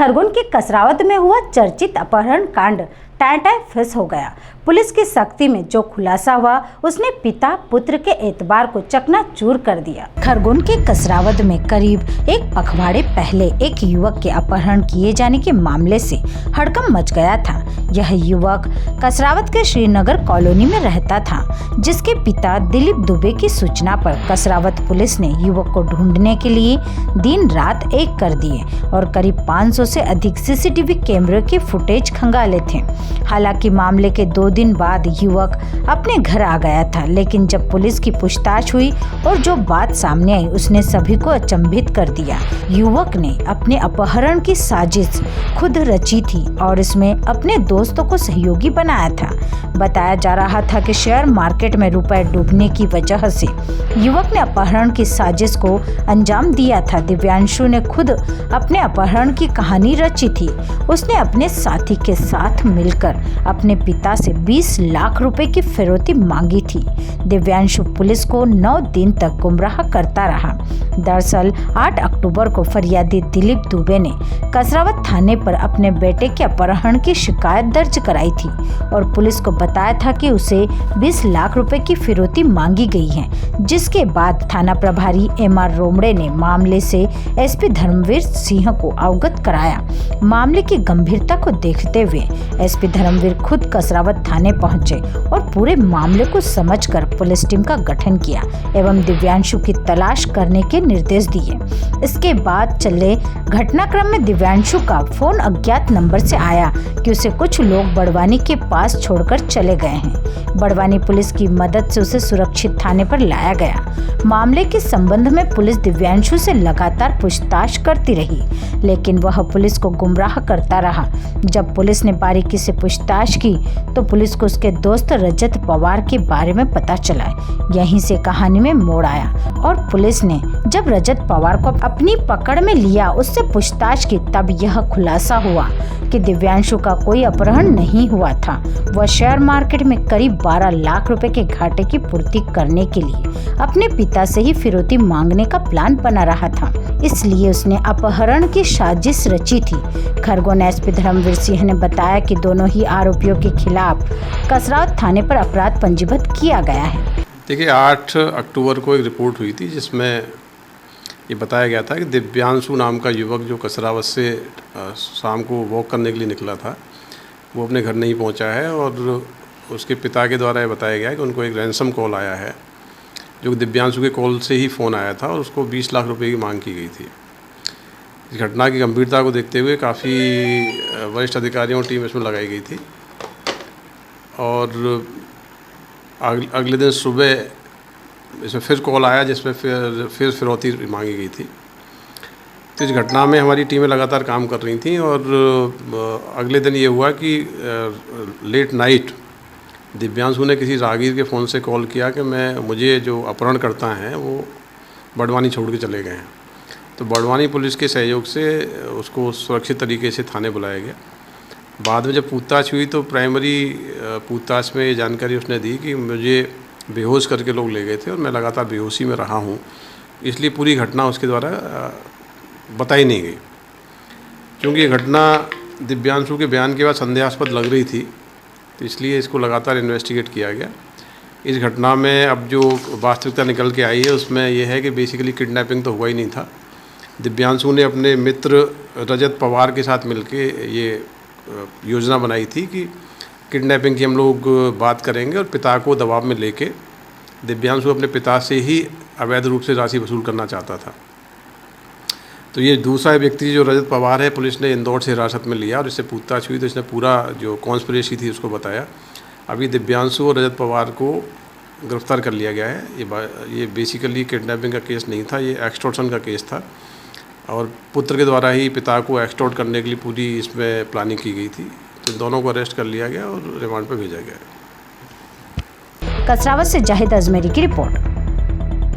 खरगोन के कसरावद में हुआ चर्चित अपहरण कांड टाटा फेस हो गया। पुलिस की सख्ती में जो खुलासा हुआ उसने पिता पुत्र के एतबार को चकनाचूर कर दिया। खरगोन के कसरावद में करीब एक पखवाड़े पहले एक युवक के अपहरण किए जाने के मामले से हड़कंप मच गया था। यह युवक कसरावद के श्रीनगर कॉलोनी में रहता था, जिसके पिता दिलीप दुबे की सूचना पर कसरावद पुलिस ने युवक को ढूंढने के लिए दिन रात एक कर दिए और करीब 500 से अधिक सीसीटीवी कैमरे के फुटेज खंगाले थे। हालांकि मामले के 2 दिन बाद युवक अपने घर आ गया था, लेकिन जब पुलिस की पूछताछ हुई और जो बात सामने आई उसने सभी को अचंभित कर दिया। युवक ने अपने अपहरण की साजिश खुद रची थी और इसमें अपने दोस्तों को सहयोगी बनाया था। बताया जा रहा था कि शेयर मार्केट में रुपए डूबने की वजह से युवक ने अपहरण की साजिश को अंजाम दिया था। दिव्यांशु ने खुद अपने अपहरण की कहानी रची थी। उसने अपने साथी के साथ मिलकर अपने पिता से 20 लाख रुपए की फिरौती मांगी थी। दिव्यांशु पुलिस को 9 दिन तक गुमराह करता रहा। दरअसल 8 अक्टूबर को फरियादी दिलीप दुबे ने कसरावद थाने पर अपने बेटे के अपहरण की शिकायत दर्ज कराई थी और पुलिस को बताया था कि उसे 20 लाख रुपए की फिरौती मांगी गई है, जिसके बाद थाना प्रभारी एमआर रोमड़े ने मामले से एसपी धर्मवीर सिंह को अवगत कराया। मामले की गंभीरता को देखते हुए एसपी धर्मवीर खुद कसरावद थाने पहुंचे और पूरे मामले को समझकर पुलिस टीम का गठन किया एवं दिव्यांशु की तलाश करने के निर्देश दिए। इसके बाद चले घटनाक्रम में दिव्यांशु का फोन अज्ञात नंबर से आया कि उसे कुछ लोग बड़वानी के पास छोड़कर चले गए हैं। बड़वानी पुलिस की मदद से उसे सुरक्षित थाने पर लाया गया। मामले के संबंध में पुलिस दिव्यांशु से लगातार पूछताछ करती रही, लेकिन वह पुलिस को गुमराह करता रहा। जब पुलिस ने बारीकी से पूछताछ की तो पुलिस को उसके दोस्त रजत पवार के बारे में पता चला। यहीं से कहानी में मोड़ आया और पुलिस ने जब रजत पवार को अपनी पकड़ में लिया, उससे पूछताछ की, तब यह खुलासा हुआ कि दिव्यांशु का कोई अपहरण नहीं हुआ था। वह शेयर मार्केट में करीब 12 लाख रुपए के घाटे की पूर्ति करने के लिए अपने पिता से ही फिरौती मांगने का प्लान बना रहा था, इसलिए उसने अपहरण की साजिश रची थी। खरगोन एसपी धर्मवीर सिंह ने बताया कि दोनों ही आरोपियों के खिलाफ कसरावद थाने पर अपराध पंजीबद्ध किया गया है। देखिए, 8 अक्टूबर को एक रिपोर्ट हुई थी जिसमें ये बताया गया था कि दिव्यांशु नाम का युवक जो कसरावद से शाम को वॉक करने के लिए निकला था, वो अपने घर नहीं पहुंचा है और उसके पिता के द्वारा ये बताया गया कि उनको एक रैंसम कॉल आया है, जो दिव्यांशु के कॉल से ही फ़ोन आया था और उसको 20 लाख रुपए की मांग की गई थी। इस घटना की गंभीरता को देखते हुए काफ़ी वरिष्ठ अधिकारियों टीम इसमें लगाई गई थी और अगले दिन सुबह इसमें फिर कॉल आया जिसमें फिर फिरौती मांगी गई थी। तो इस घटना में हमारी टीमें लगातार काम कर रही थी और अगले दिन ये हुआ कि लेट नाइट दिव्यांशु ने किसी राहगीर के फ़ोन से कॉल किया कि मुझे जो अपहरणकर्ता हैं वो बड़वानी छोड़ के चले गए हैं। तो बड़वानी पुलिस के सहयोग से उसको सुरक्षित तरीके से थाने बुलाया गया। बाद में जब पूछताछ हुई तो प्राइमरी पूछताछ में ये जानकारी उसने दी कि मुझे बेहोश करके लोग ले गए थे और मैं लगातार बेहोशी में रहा हूँ, इसलिए पूरी घटना उसके द्वारा बताई नहीं गई। क्योंकि ये घटना दिव्यांशु के बयान के बाद संदेहास्पद लग रही थी, तो इसलिए इसको लगातार इन्वेस्टिगेट किया गया। इस घटना में अब जो वास्तविकता निकल के आई है उसमें यह है कि बेसिकली किडनैपिंग तो हुआ ही नहीं था। दिव्यांशु ने अपने मित्र रजत पवार के साथ मिलके ये योजना बनाई थी कि किडनैपिंग की हम लोग बात करेंगे और पिता को दबाव में लेके दिव्यांशु अपने पिता से ही अवैध रूप से राशि वसूल करना चाहता था। तो ये दूसरा व्यक्ति जो रजत पवार है, पुलिस ने इंदौर से हिरासत में लिया और इससे पूछताछ हुई तो इसने पूरा जो कॉन्स्पिरेसी थी उसको बताया। अभी दिव्यांशु और रजत पवार को गिरफ्तार कर लिया गया है। ये बेसिकली किडनैपिंग का केस नहीं था, ये एक्सटॉर्शन का केस था और पुत्र के द्वारा ही पिता को एक्सटॉर्ट करने के लिए पूरी इसमें प्लानिंग की गई थी। तो दोनों को अरेस्ट कर लिया गया और रिमांड पर भेजा गया। कसरावद से जाहिद अजमेरी की रिपोर्ट।